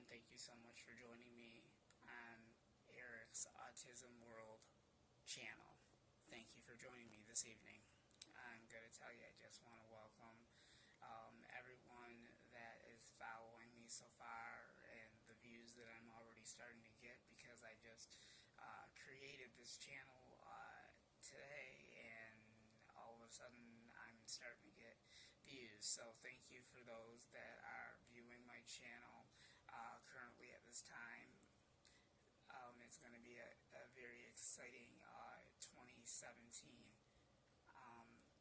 Thank you so much for joining me on Eric's Autism World channel. Thank you for joining me this evening. I'm going to tell you, I just want to welcome everyone that is following me so far and the views that I'm already starting to get, because I just created this channel today, and all of a sudden I'm starting to get views. So thank you for those that are viewing my channel currently at this time. It's going to be a very exciting 2017,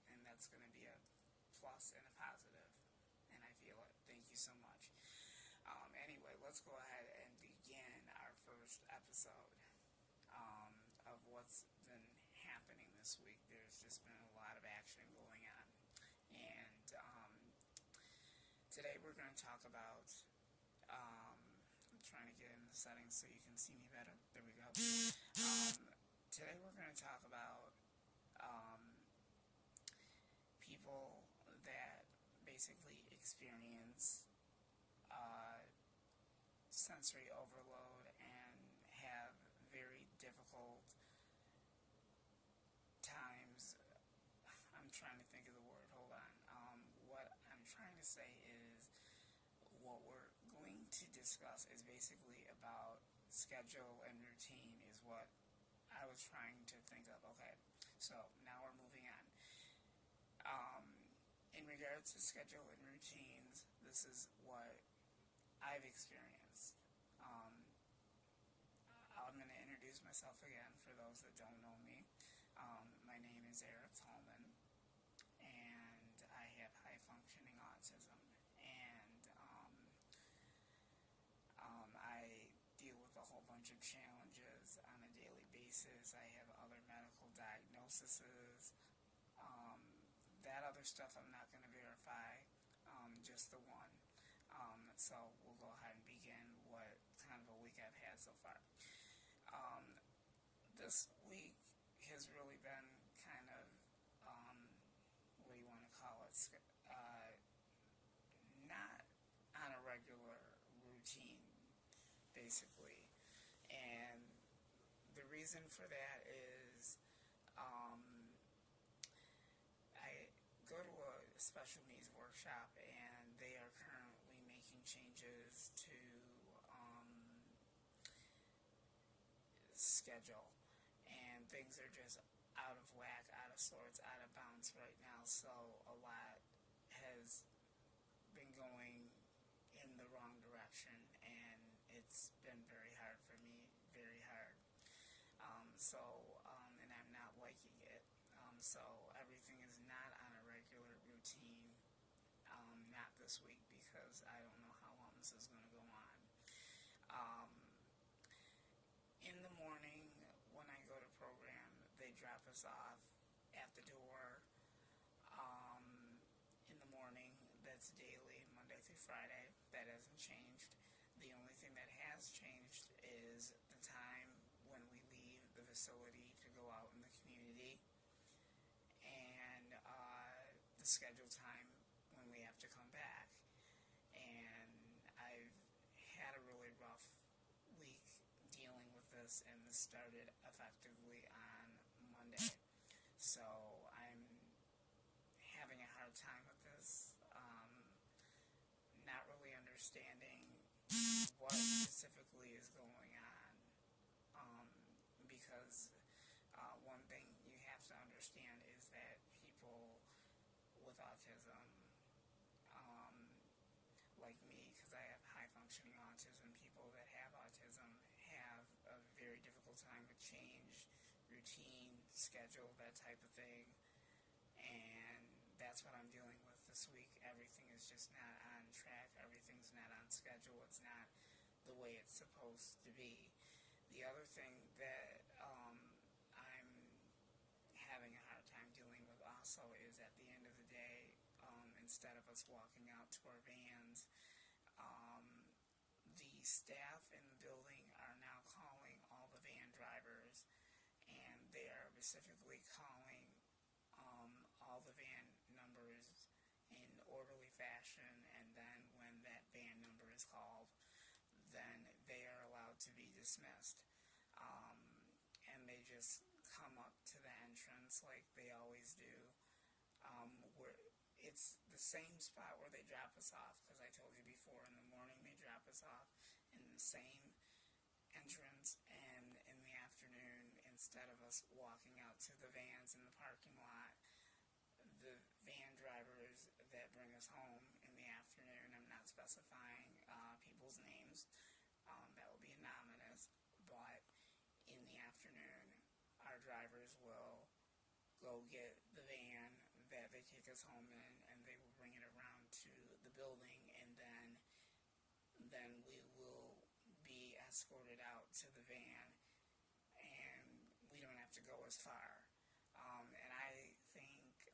and that's going to be a plus and a positive, and I feel it. Thank you so much. Anyway, let's go ahead and begin our first episode of what's been happening this week. There's just been a lot of action going on, and today we're going to talk about I'm trying to get in the settings so you can see me better. There we go. Today we're going to talk about people that basically experience sensory overload and have very difficult times. I'm trying to think of the word. Hold on. What I'm trying to say is, what we're going to discuss is basically about schedule and routine is what I was trying to think of. Okay, so now we're moving on. In regards to schedule and routines, this is what I've experienced. I'm going to introduce myself again for those that don't know me. My name is Eric Tallman, and I have high-functioning autism, and I deal with a whole bunch of challenges on a daily basis. I have other medical diagnoses. That other stuff I'm not going to verify, just the one. So we'll go ahead and begin what kind of a week I've had so far. This week has really been kind of, what do you want to call it, not on a regular routine, basically. And the reason for that is I go to a special needs workshop, and they are currently making changes to schedule, and things are just out of whack, out of sorts, out of bounds right now. So a lot has been going in the wrong direction, and it's been very hard for me, very hard. And I'm not liking it. So everything is not on a regular routine, not this week, because I don't know how long this is going to go on. In the morning, when I go to program, they drop us off at the door. In the morning, that's daily, Monday through Friday. That hasn't changed. The only thing that has changed is the time when we leave the facility to go out in the community, and the scheduled time when we have to come back. And I've had a really rough week dealing with this, and this started effectively on Monday. So I'm having a hard time with this, not really understanding what specifically is going on, because one thing you have to understand is that people with autism, like me, because I have high-functioning autism, people that have autism have a very difficult time with change, routine, schedule, that type of thing, and that's what I'm dealing with this week. Everything is just not on track. Everything's not on schedule. It's not the way it's supposed to be. The other thing that I'm having a hard time dealing with also is, at the end of the day, instead of us walking out to our vans, the staff in the building are now calling all the van drivers, and they are specifically calling all the van numbers in orderly fashion, and then when that van number is called, then just come up to the entrance like they always do. Where it's the same spot where they drop us off, because I told you before, in the morning they drop us off in the same entrance, and in the afternoon, instead of us walking out to the vans in the parking lot, the van drivers that bring us home in the afternoon, I'm not specifying people's names, that will be anonymous, but in the afternoon, our drivers will go get the van that they take us home in, and they will bring it around to the building, and then we will be escorted out to the van, and we don't have to go as far. And I think,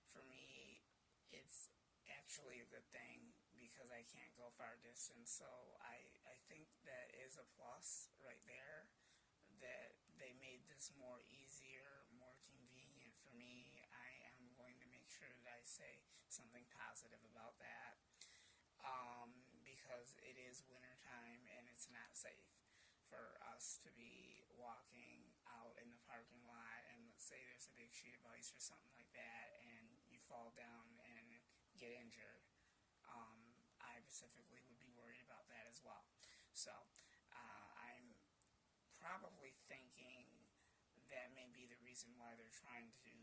for me, it's actually a good thing because I can't go far distance. So I think that is a plus right there, that they made this more easier, more convenient for me. I am going to make sure that I say something positive about that, because it is wintertime and it's not safe for us to be walking out in the parking lot, and let's say there's a big sheet of ice or something like that and you fall down and get injured. I specifically would be worried about that as well. So I'm probably thinking that may be the reason why they're trying to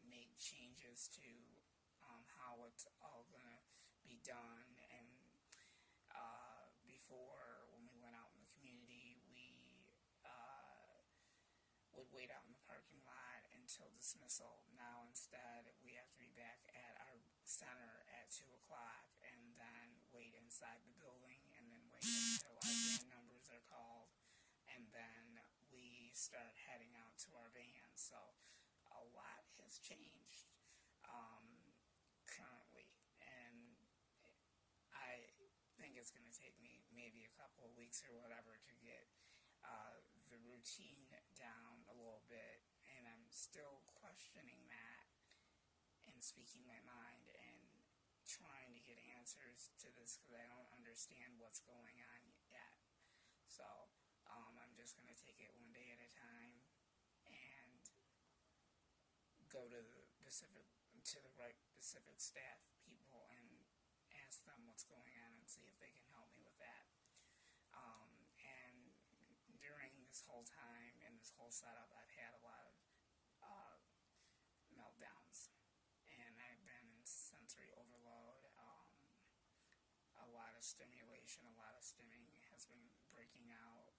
make changes to how it's all going to be done. And before, when we went out in the community, we would wait out in the parking lot until dismissal. Now instead, we have to be back at our center at 2 o'clock, and then wait inside the building, and then wait until our van numbers are called, and then we start heading out to our van. So a lot has changed currently, and I think it's going to take me maybe a couple of weeks or whatever to get the routine down a little bit, and I'm still questioning that and speaking my mind and trying to get answers to this, because I don't understand what's going on yet. So I'm just going to take it one day at a time and go to the right Pacific staff people and ask them what's going on and see if they can help me with that. And during this whole time and this whole setup, I've had a lot of meltdowns, and I've been in sensory overload. A lot of stimulation, a lot of stimming has been breaking out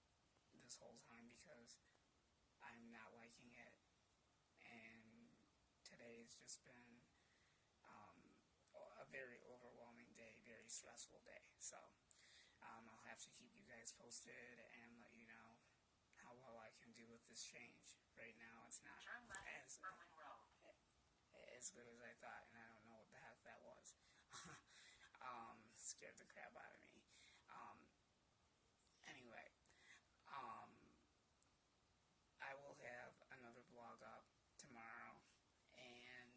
this whole time because I'm not liking it, and today's just been a very overwhelming day, very stressful day. So I'll have to keep you guys posted and let you know how well I can do with this change. Right now, it's not as good as I thought, and I don't know what the heck that was. Scared the crap out of me. Anyway, I will have another blog up tomorrow, and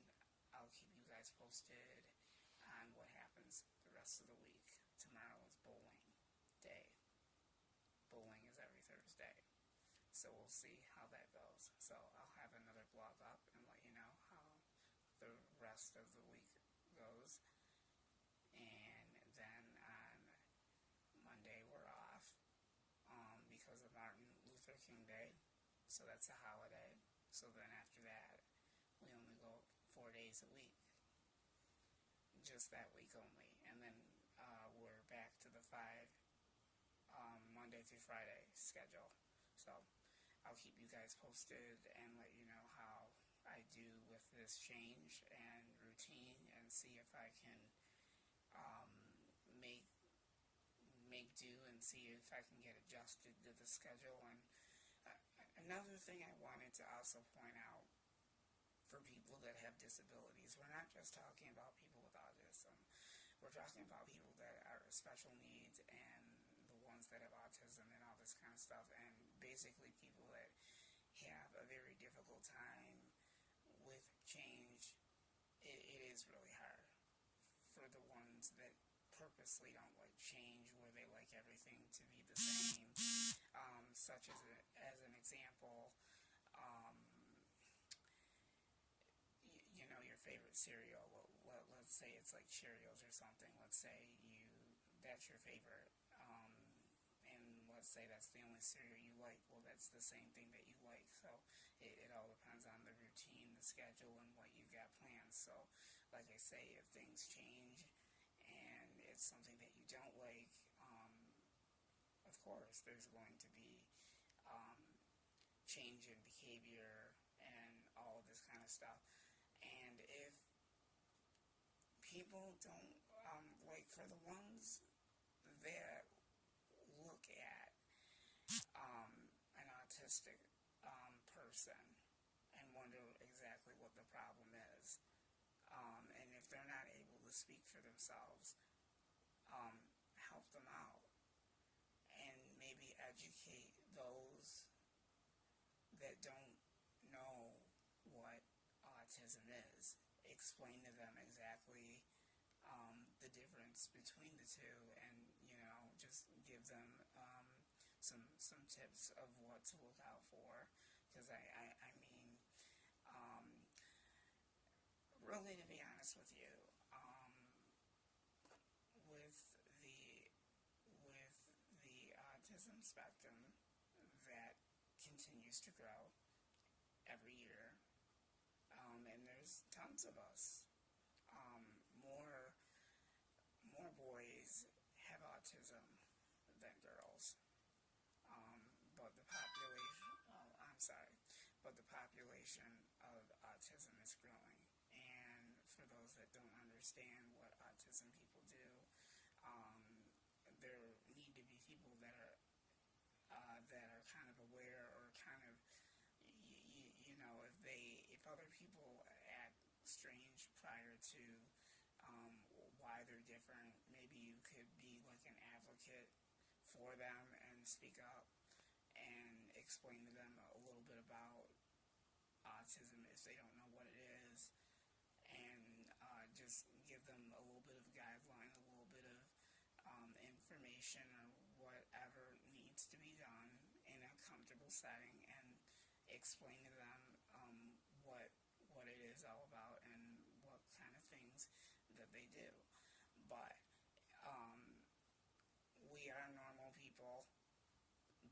I'll keep you guys posted on what happens the rest of the week. Tomorrow is bowling day. Bowling is every Thursday, so we'll see how that goes. So I'll have another blog up and let you know how the rest of the week goes. And then on Monday we're off because of Martin Luther King Day, so that's a holiday. So then after that, we only go 4 days a week, just that week only, and then we're back to the 5 Monday through Friday schedule. So I'll keep you guys posted and let you know how I do with this change and routine, and see if I can make do and see if I can get adjusted to the schedule. And another thing I wanted to also point out, for people that have disabilities, we're not just talking about people with autism. We're talking about people that are special needs, and the ones that have autism and all this kind of stuff, and basically people that have a very difficult time with change. It is really hard for the ones that purposely don't like change, where they like everything to be the same. such as an example, um, your favorite cereal. Let's say it's like Cheerios or something. Let's say that's your favorite, and let's say that's the only cereal you like. Well, that's the same thing that you like. So it all depends on the routine, the schedule, and what you've got planned. So, like I say, if things change and it's something that you don't like, of course, there's going to be um, change in behavior and all of this kind of stuff. And if people don't, like for the ones that look at an autistic person and wonder exactly what the problem is, and if they're not able to speak for themselves, help them out and maybe educate those that don't know what autism is. Explain to them exactly the difference between the two, and just give them some tips of what to look out for. Because I mean, really, to be honest with you, with the autism spectrum that continues to grow every year, and there's tons of us. More boys have autism than girls, but the population. Oh, I'm sorry, but the population of autism is growing. And for those that don't understand what autism people do, there need to be people that are kind of aware, or kind of if other people act strange prior to why they're different, maybe you could be like an advocate for them and speak up and explain to them a little bit about autism if they don't know what it is, and just give them a little bit of guideline, a little bit of information, or whatever needs to be done in a comfortable setting, and explain to them what it is all about and what kind of things that they do. But we are normal people,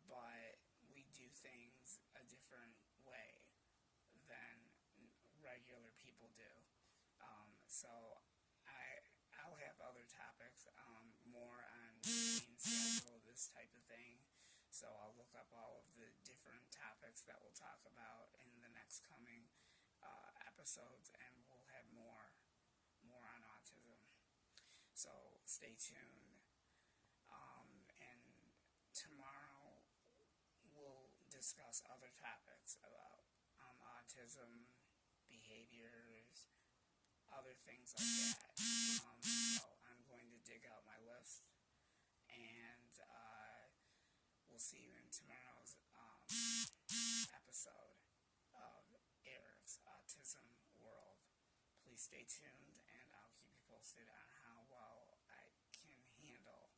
but we do things a different way than regular people do. So I'll have other topics, more on routine schedule, this type of thing. So I'll look up all of the different topics that we'll talk about in the next coming episodes, and we'll have more on autism. So stay tuned. And tomorrow we'll discuss other topics about autism, behaviors, other things like that. So I'm going to dig out my list, and we'll see you in tomorrow's episode of Eric's Autism World. Please stay tuned, and I'll keep you posted on how well I can handle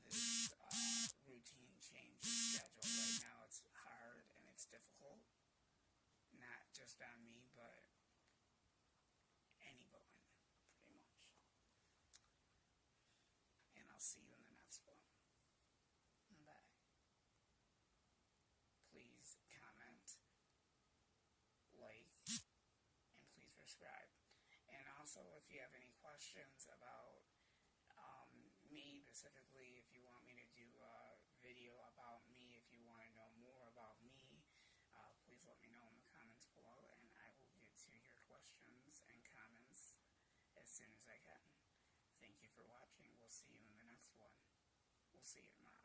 this routine change in schedule. Right now it's hard and it's difficult, not just on me, but anyone, pretty much. And I'll see you in the next one. Bye. Please comment, like, and please subscribe. And also, if you have any questions about me specifically, if you want me to do a video about me, if you want to know more about me, please let me know in the comments below, and I will get to your questions and comments as soon as I can. Thank you for watching. We'll see you in the next one. We'll see you tomorrow.